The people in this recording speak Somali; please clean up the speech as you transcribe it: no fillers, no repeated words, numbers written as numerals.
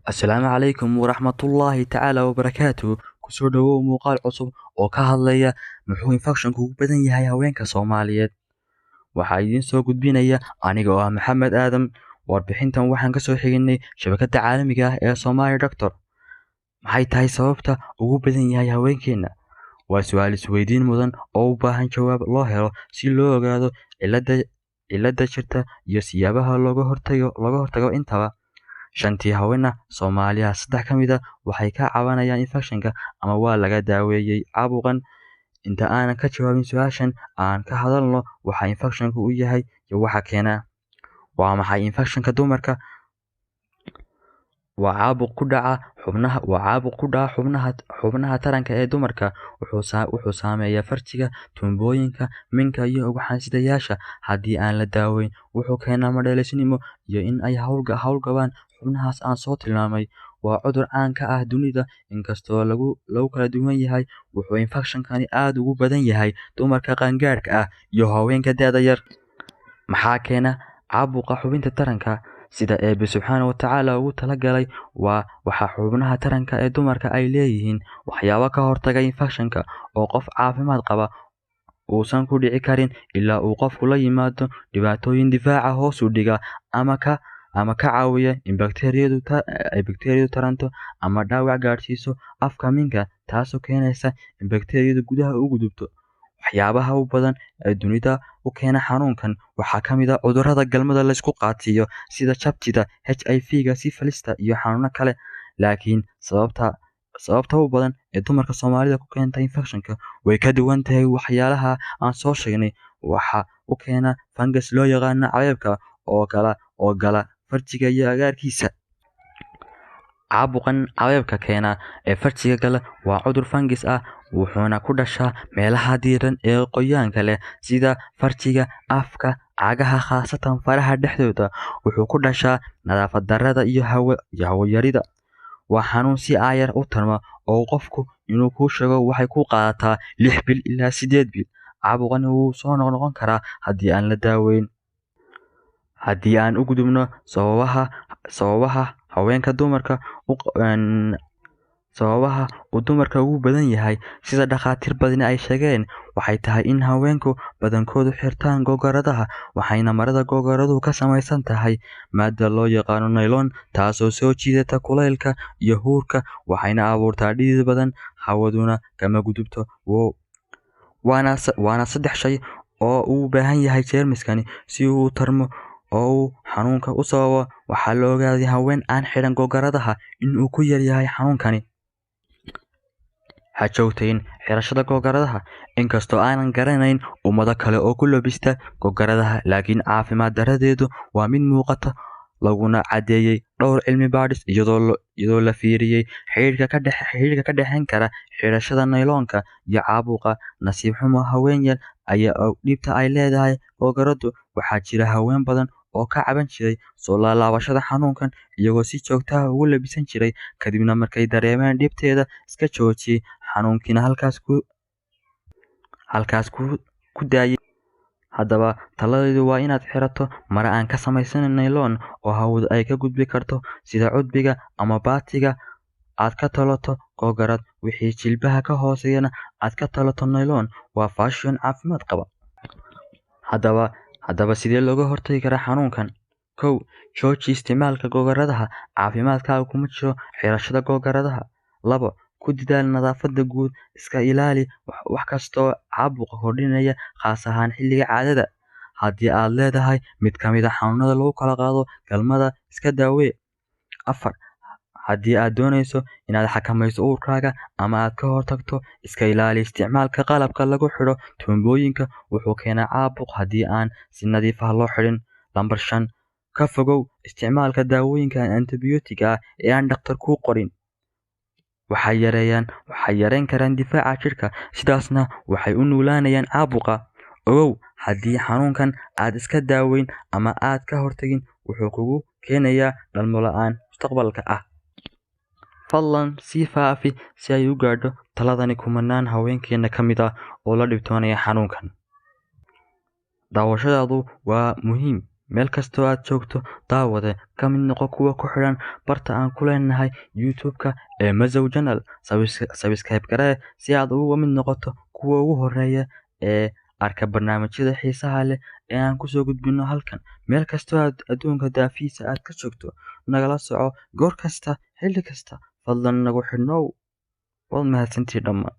Asalaamu calaykum waraxmatullaahi tacaala wabarakaatuh. Kusoo dhawow muuqaal cusub oo ka hadlaya muxuu infekshanku ugu badan yahay haweenka Soomaaliyeed. Waxaa idiin soo gudbinaya aniga oo ah Maxamed Aadan. Warbixintan waxaan ka soo xignay shabakadda caalamiga ah ee Somali Doctor. Maxay tahay sababta ugu badan yahay haweenkeena? Waa su'aal isweydiin mudan oo u baahan jawaab loo helo si loo ogaado cilladda jirta iyo siyaabaha looga hortago intaba. Shantii haween ah Soomaaliya 3 ka mid ah waxay ka cabanayaan infekshanka ama waa laga daaweeyay caabuqan. Inta aanan ka jawaabin su'aashan, aan ka hadalno waxa infekshanku u yahay iyo waxa keena. Waa maxay infekshanka dumarka? Waa caabuq ku dhaca xubnaha taranka ee dumarka. Wuxuu saameeyaa farjiga, tuumbooyinka, minka iyo ugxan-sidayaasha. Haddii aan la daaweyn, wuxuu keenaa madhalaysnimo iyo in ay hawlgabaan xubnahaas aan soo tilmaamay. Waa cudur caan ka ah dunida, inkastoo lagu kala duwan yahay. Wuxuu infekshankani aad ugu badan yahay dumarka qaangaadhka ah iyo haweenka da'da yar. Maxaa keena caabuqa xubinta taranka? Sida Eebbe Subxaanahu wa Tacaala ugu talagalay, waxa xubnaha taranka ee dumarka ay leeyihiin waxyaabo ka hortaga infekshanka oo qof caafimaad qaba uusan ku dhici karin ilaa uu qofku la yimaado dhibaatooyin difaaca hoos u dhiga ama ka caawiya in bakteeriyadu taranto ama dhaawac gaadhsiiso afka minka, taasoo keenaysa in bakteeriyadu gudaha u gudubto. Waxyaabaha u badan ee dunida u keena xanuunkan waxaa ka mid ah cudurrada galmada la isku qaatiyo sida jabtida, HIV-ga, sifilista iyo xanuuno kale. Laakiin sababta u badan ee dumarka Soomaalida ku keenta infekshanka way ka duwan tahay waxyaalaha aan soo sheegnay. Waxa uu keena fangas loo yaqaan cabeebka oo gala farjiga iyo agaarkiisa. Caabuqan cabeebka keena ee farjiga gala waa cudur fangis ah, wuxuuna ku dhashaa meelaha diiran ee qoyaanka leh sida farjiga, afka, cagaha, khaasatan faraha dhexdooda. Wuxuu ku dhashaa nadaafad darrada iyo hawo yarida. Waa xanuun si aayar u tarma oo qofku inuu kuu sheego waxay ku qaadataa 6 bil ilaa 8 bil. Caabuqani wuu soo noqon karaa haddii aan la daaweyn. Haddii aan u gudubno sababaha uu dumarka ugu badan yahay, sida dhakhaatiir badani ay sheegeen, waxay tahay in haweenku badankoodu xirtaan gogoradaha, waxayna marada gogoradu ka samaysan tahay maadda loo yaqaan nylon, taasoo soo jiidata kulaylka iyo huurka, waxayna abuurtaa dhidid badan, hawaduna kama gudubto. Waana 3 shay oo uu u baahan yahay jeermiskani si uu u tarmo oo uu xanuunka u sababo. Waxaa la ogaaday haween aan xiran gogoradaha in uu ku yar yahay xanuunkani. Ha joogtayn xirashada gogoradaha. Inkastoo aanan garanayn ummado kale oo ku labista gogoradaha, laakiin caafimaad darradeedu waa mid muuqata, laguna caddeeyay dhowr cilmi baadhis iyadoo la fiiriyay xiriirka ka dhexeyn kara xirashada nylonka iyo caabuqa. Nasiib xumo, haween yar ayaa og dhibta ay leedahay gogoradu. Waxaa jira haween badan oo ka caban jiray soo laabashada xanuunkan iyagoo si joogto ah ugu labisan jiray, kadibna markay dareemeen dhibteeda iska joojiyay xanuunkiina halkaas ku daayay. Haddaba taladeedu waa inaad xirato maro aan ka samaysnayn nylon oo hawadu ay ka gudbi karto, sida cudbiga ama baatiga. Aad ka tolato gogorad, wixii jilbaha ka hooseeyana aad ka tolato nylon. Waa fashion caafimaad qaba. Haddaba sidee looga hortagi karaa xanuunkan? 1. Jooji isticmaalka gogoradaha. Caafimaadkaaga kuma jiro xirashada gogoradaha. 2. Ku dadaal nadaafadda guud. Iska ilaali wax kasta oo caabuqa kordhinaya, khaas ahaan xilliga caadada. Haddii aad leedahay mid ka mid ah xanuunada lagu kala qaado galmada, iska daawee. 4. Haddii aad doonayso inaad xakamayso uurkaaga ama aad ka hortagto, iska ilaali isticmaalka qalabka lagu xidho tuumbooyinka. Wuxuu keenaa caabuq haddii aan si nadiif ah loo xidhin. 5. Ka fogow isticmaalka daawooyinka antibiyootiga ah ee aan dhakhtar kuu qorin. Waxay yareyn karaan difaaca jirka, sidaasna waxay u nuglaanayaan caabuqa. Ogow, haddii xanuunkan aad iska daaweyn ama aad ka hortagin, wuxuu kugu keenayaa dhalmo la'aan mustaqbalka ah. Fadlan sii faafi si ay u gaadho taladani kumanaan haweenkeena ka mid ah oo la dhibtoonaya xanuunkan. Daawashadaadu waa muhiim. Meel kastoo aad joogto, daawade ka mid noqo kuwa ku xidhan barta aan ku leenahay YouTube-ka ee Mazow Channel. Subscribe garee si aad uga mid noqoto kuwa ugu horeeya ee arka barnaamijyada xiisaha leh ee aan kusoo gudbino halkan. Meel kastoo aad adduunka daafiisa aad ka joogto, nagala soco goor kasta, xilli kasta. Fadlan nagu xidhnow. Waad mahadsantihiin dhammaan.